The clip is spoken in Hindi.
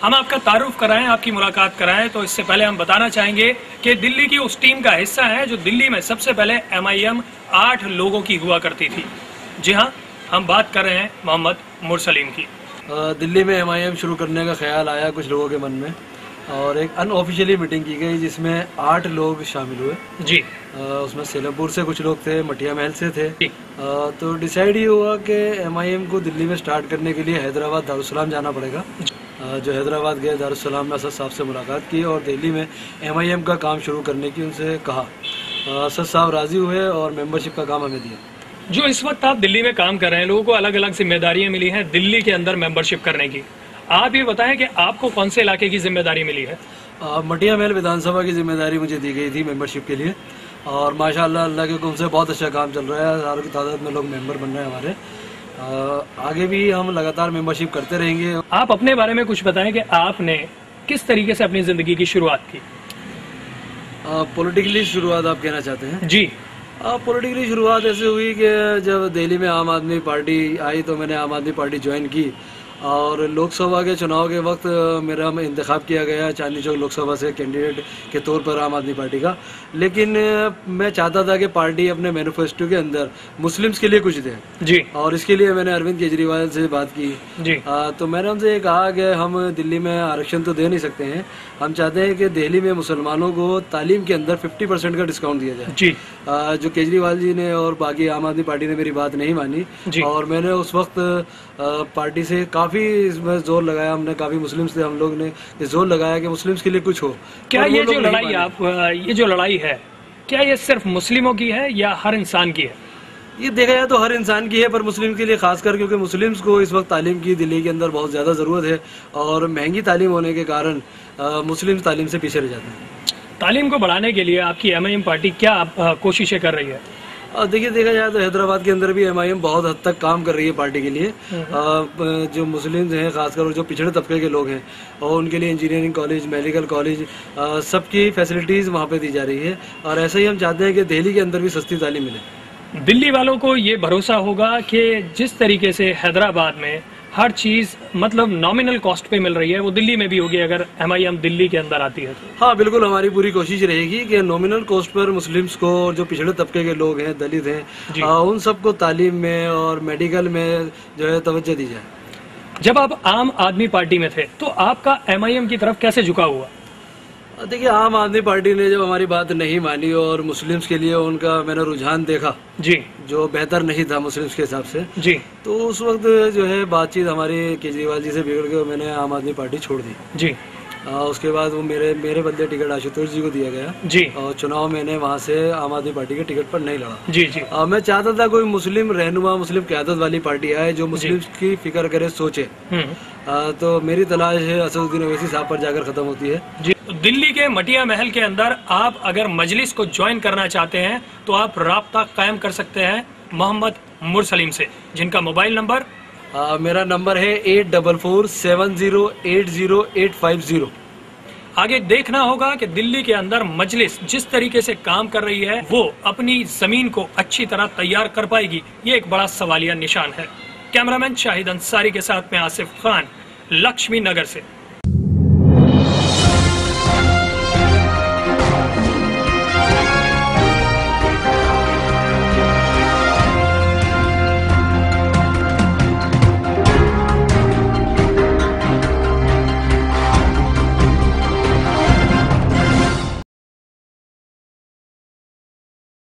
हम आपका तारुफ कराएं, आपकी मुलाकात कराएं, तो इससे पहले हम बताना चाहेंगे कि दिल्ली की उस टीम का हिस्सा है जो दिल्ली में सबसे पहले MIM 8 लोगों की हुआ करती थी। जी हाँ, हम बात कर रहे हैं मोहम्मद मुरसलीम की। दिल्ली में MIM शुरू करने का ख्याल आया कुछ लोगों के मन में और एक अनऑफिशियली मीटिंग की गई जिसमें 8 लोग शामिल हुए जी। उसमें सेलमपुर से कुछ लोग थे, मटिया महल से थे। तो डिसाइड ये हुआ कि MIM को दिल्ली में स्टार्ट करने के लिए हैदराबाद दारुसलाम जाना पड़ेगा। जो हैदराबाद गए, दारुसलाम में असद साहब से मुलाकात की और दिल्ली में MIM का काम शुरू करने की उनसे कहा। असद साहब राजी हुए और मेंबरशिप का काम हमें दिया। जो इस वक्त आप दिल्ली में काम कर रहे हैं, लोगों को अलग अलग जिम्मेदारियां मिली हैं दिल्ली के अंदर मेंबरशिप करने की। आप ये बताएं कि आपको कौन से इलाके की जिम्मेदारी मिली है? मटिया महल विधानसभा की जिम्मेदारी मुझे दी गई थी मेंबरशिप के लिए और माशाल्लाह अल्लाह के हुक्म से बहुत अच्छा काम चल रहा है। हज़ारों की तादाद में लोग मेंबर बन रहे हैं हमारे। आगे भी हम लगातार मेंबरशिप करते रहेंगे। आप अपने बारे में कुछ बताएं कि आपने किस तरीके से अपनी जिंदगी की शुरुआत की? पॉलिटिकली शुरुआत आप कहना चाहते हैं? जी। पॉलिटिकली शुरुआत ऐसे हुई कि जब दिल्ली में आम आदमी पार्टी आई तो मैंने आम आदमी पार्टी ज्वाइन की और लोकसभा के चुनाव के वक्त मेरा इंतखाब किया गया चांदनी चौक लोकसभा से कैंडिडेट के तौर पर आम आदमी पार्टी का। लेकिन मैं चाहता था कि पार्टी अपने मैनिफेस्टो के अंदर मुस्लिम्स के लिए कुछ दे जी। और इसके लिए मैंने अरविंद केजरीवाल से बात की जी। तो मैंने उनसे ये कहा कि हम दिल्ली में आरक्षण तो दे नहीं सकते हैं, हम चाहते हैं कि दिल्ली में मुसलमानों को तालीम के अंदर 50% का डिस्काउंट दिया जाए जी। जो केजरीवाल जी ने और बाकी आम आदमी पार्टी ने मेरी बात नहीं मानी और मैंने उस वक्त पार्टी से काफ़ी इसमें जोर लगाया। हमने काफ़ी मुस्लिम्स थे, हम लोग ने जोर लगाया कि मुस्लिम्स के लिए कुछ हो। क्या ये जो लड़ाई ये जो लड़ाई है, क्या ये सिर्फ मुस्लिमों की है या हर इंसान की है? ये देखा जाए तो हर इंसान की है, पर मुस्लिम के लिए खासकर, क्योंकि मुस्लिम्स को इस वक्त तालीम की दिल्ली के अंदर बहुत ज़्यादा ज़रूरत है और महंगी तालीम होने के कारण मुस्लिम तालीम से पीछे रह जाते हैं। तालीम को बढ़ाने के लिए आपकी MIM पार्टी क्या कोशिशें कर रही है? देखिए, देखा जाए तो हैदराबाद के अंदर भी MIM बहुत हद तक काम कर रही है पार्टी के लिए। जो मुस्लिम हैं खासकर और जो पिछड़े तबके के लोग हैं और उनके लिए इंजीनियरिंग कॉलेज, मेडिकल कॉलेज, सबकी फैसिलिटीज़ वहाँ पे दी जा रही है और ऐसा ही हम चाहते हैं कि दिल्ली के अंदर भी सस्ती तालीम मिले। दिल्ली वालों को ये भरोसा होगा कि जिस तरीके से हैदराबाद में हर चीज मतलब नॉमिनल कॉस्ट पे मिल रही है, वो दिल्ली में भी होगी अगर MIM दिल्ली के अंदर आती है तो? हाँ बिल्कुल, हमारी पूरी कोशिश रहेगी कि नॉमिनल कॉस्ट पर मुस्लिम्स को और जो पिछड़े तबके के लोग हैं, दलित हैं, उन सबको तालीम में और मेडिकल में जो है तवज्जो दी जाए। जब आप आम आदमी पार्टी में थे तो आपका MIM की तरफ कैसे झुका हुआ? देखिए, आम आदमी पार्टी ने जब हमारी बात नहीं मानी और मुस्लिम्स के लिए उनका मैंने रुझान देखा जी, जो बेहतर नहीं था मुस्लिम्स के हिसाब से जी, तो उस वक्त जो है बातचीत हमारी केजरीवाल जी से बिगड़ के मैंने आम आदमी पार्टी छोड़ दी जी। उसके बाद वो मेरे बदले टिकट आशुतोष जी को दिया गया जी और चुनाव मैंने वहाँ से आम आदमी पार्टी के टिकट पर नहीं लड़ा जी जी। मैं चाहता था कोई मुस्लिम रहनुमा, मुस्लिम क़यादत वाली पार्टी आए जो मुस्लिम की फिक्र करे, सोचे। तो मेरी तलाश है असदुद्दीन ओवैसी साहब पर जाकर खत्म होती है जी। दिल्ली के मटिया महल के अंदर आप अगर मजलिस को ज्वाइन करना चाहते हैं तो आप राब्ता कायम कर सकते हैं मोहम्मद मुरसलीम से, जिनका मोबाइल नंबर मेरा नंबर है 8447080850। आगे देखना होगा कि दिल्ली के अंदर मजलिस जिस तरीके से काम कर रही है वो अपनी जमीन को अच्छी तरह तैयार कर पाएगी, ये एक बड़ा सवालिया निशान है। कैमरामैन शाहिद अंसारी के साथ में आसिफ खान, लक्ष्मी नगर से।